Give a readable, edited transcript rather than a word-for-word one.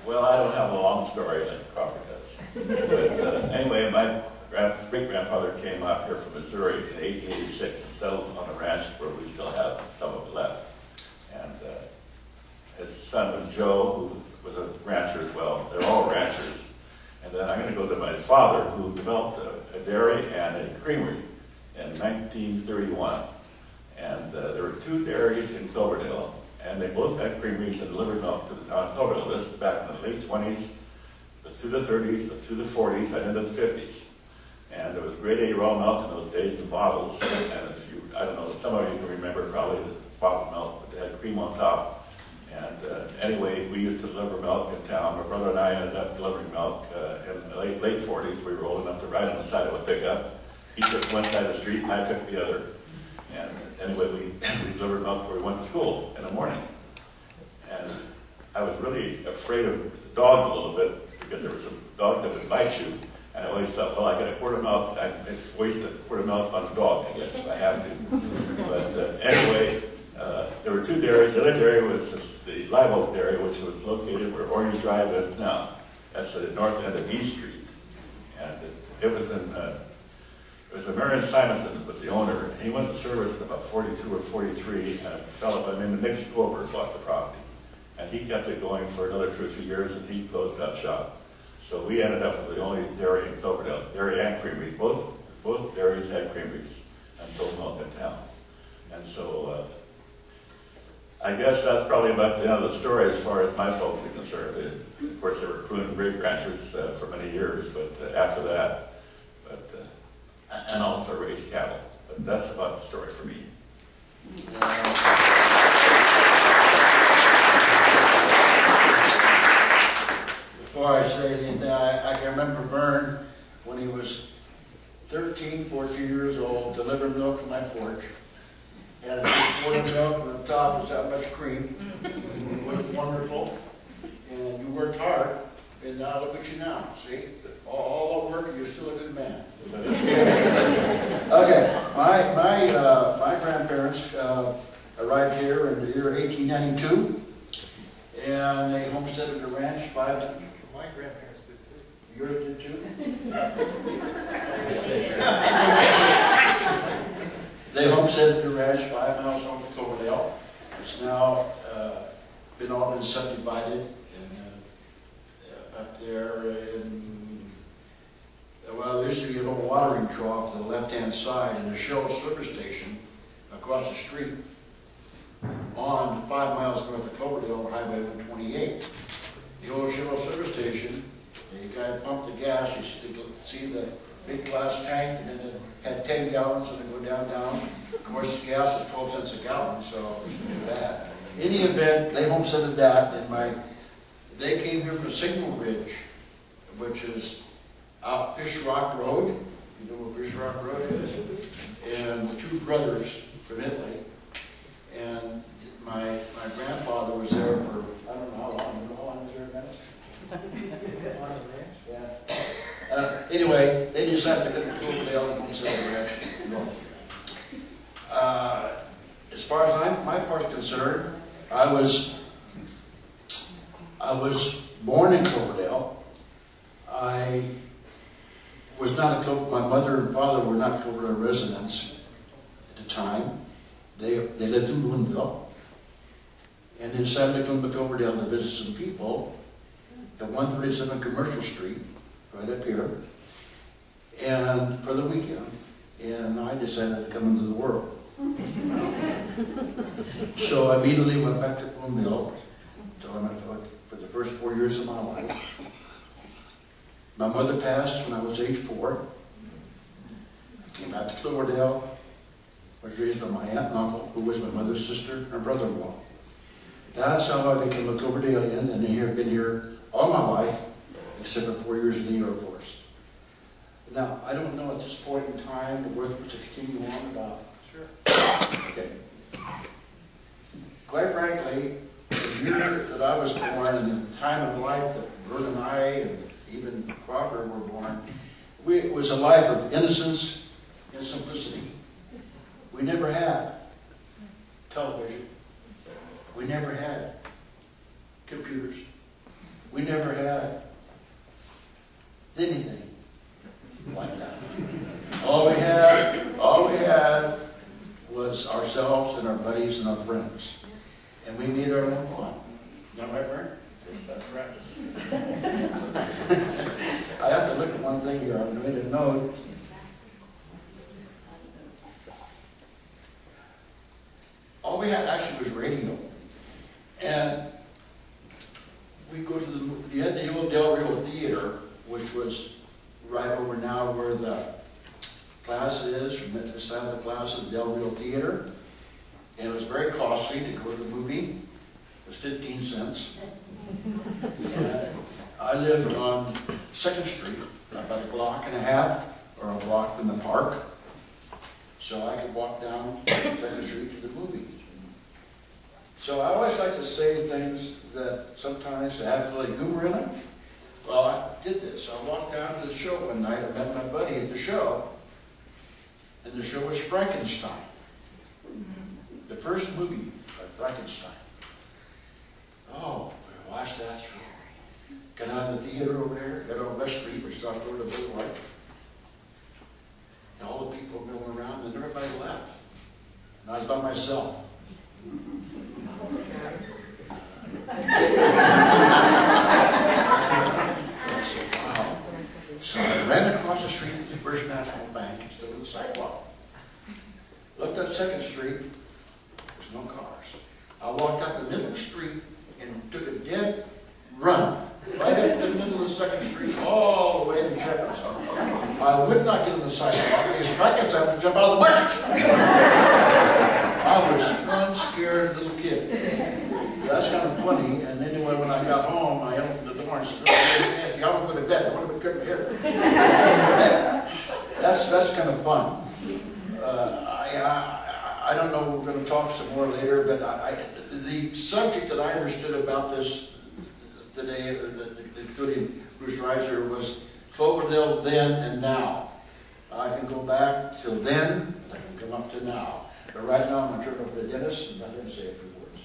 Well, I don't have a long story like Crawford does. But anyway, my great-grandfather came out here from Missouri in 1886 and settled on a ranch where we still have some of it left. And his son was Joe, who was a rancher as well. They're all ranchers. And then I'm going to go to my father, who developed a dairy and a creamery in 1931. And there were two dairies in Cloverdale, and they both had creameries and delivered milk to the town of Cloverdale. This was back in the late 20s, through the 30s, through the 40s, and into the 50s. And there was grade A raw milk in those days in bottles. And if you, I don't know, some of you can remember probably the bottled milk, but they had cream on top. And anyway, we used to deliver milk in town. My brother and I ended up delivering milk in the late 40s. We were old enough to ride on the side of a pickup. He took one side of the street and I took the other. And anyway, we delivered milk before we went to school in the morning. And I was really afraid of the dogs a little bit because there was a dog that would bite you. And I always thought, well, I get a quart of milk, I waste a quart of milk on a dog, I guess, if I have to. But anyway, there were two dairies. The other dairy was the Live Oak Dairy, which was located where Orange Drive is now. That's the north end of East Street. And it was in, it was Marion Simonson was the owner. He went to service at about 42 or 43, and a fellow by the name of Nick Scover bought the property. And he kept it going for another 2 or 3 years, and he closed up shop. So we ended up with the only dairy in Cloverdale, dairy and creamery. Both dairies had creameries and sold milk in town. And so I guess that's probably about the end of the story as far as my folks are concerned. Of course, they were Croon and grape ranchers for many years, but after that, and also raised cattle. But that's about the story for me. Before I say anything, I can remember Vern when he was 13, 14 years old, delivering milk on my porch. And a quart of milk, and the top was that much cream. It was wonderful. And you worked hard, and now look at you now, see? All the work, and you're still a good man. Okay, my grandparents arrived here in the year 1892, and they homesteaded the ranch My grandparents did too. Yours did too? They homesteaded the ranch 5 miles north of Cloverdale. It's now been subdivided up there in, well, there used to be an old watering trough to the left-hand side and a Shell service station across the street on 5 miles north of Cloverdale on Highway 128. The old Shell service station, the guy pumped the gas, you see the big glass tank, and then it had 10 gallons and it go down. Of course, gas is 12 cents a gallon, so it was pretty bad. In the event, they homesteaded that, and they came here from Signal Ridge, which is out Fish Rock Road. You know where Fish Rock Road is? And the two brothers from Italy. And my grandfather was there for, I don't know how long. You know how long was there, Dennis? Yeah. Anyway, they decided to come to Cloverdale and homestead the ranch. As far as my part's concerned, I was born in Cloverdale. I was not a Cloverdale. My mother and father were not Cloverdale residents at the time. They lived in Boonville, and they decided to come to Cloverdale to visit some people at 137 Commercial Street, right up here, and for the weekend. And I decided to come into the world. So I immediately went back to Boonville for the first 4 years of my life. My mother passed when I was age 4. I came back to Cloverdale. I was raised by my aunt and uncle, who was my mother's sister and brother-in-law. That's how I became a Cloverdalian, and I have been here all my life, except for 4 years in the Air Force. Now, I don't know at this point in time the words to continue on about. Sure. Okay. Quite frankly, the year that I was born and the time of life that Vern and I and even Crawford were born, it was a life of innocence and simplicity. We never had television. We never had computers. We never had anything like that. All we had was ourselves and our buddies and our friends. And we made our own fun. Is that right, Frank? That's right. I have to look at one thing here. I'm going to note. All we had actually was radio. And we go to you had the old Del Rio Theater, which was right over now where the plaza is, from the side of the plaza, the Del Rio Theater. And it was very costly to go to the movie. It was 15 cents. And I lived on 2nd Street, about a block and a half, or a block from the park. So I could walk down 2nd Street to the movie. So I always like to say things that sometimes have a little humor in them. Well, I did this. I walked down to the show one night. I met my buddy at the show. And the show was Frankenstein. The first movie by Frankenstein. Oh, we watched that through. Got out of the theater over there, got on West Street, which is off road to Boulevard. And all the people milling around, and everybody left. And I was by myself. I said, wow. So I ran across the street to the First National Bank instead of the sidewalk. Looked up 2nd Street, there's no cars. I walked up the middle of the street and took a dead run. Right up the middle of 2nd Street, all the way to Jefferson. I would not get on the sidewalk because Frankenstein would jump out of the bushes. I was one scared little kid. That's kind of funny. And anyway, when I got home, I opened the door and said, "Nancy, I want to go to bed. I want to be good for here." That's kind of fun. I don't know. We're going to talk some more later, but the subject that I understood about this today, including Bruce Reiser, was Cloverdale then and now. I can go back till then, and I can come up to now. But right now, I'm going to turn over to Dennis and let him say a few words.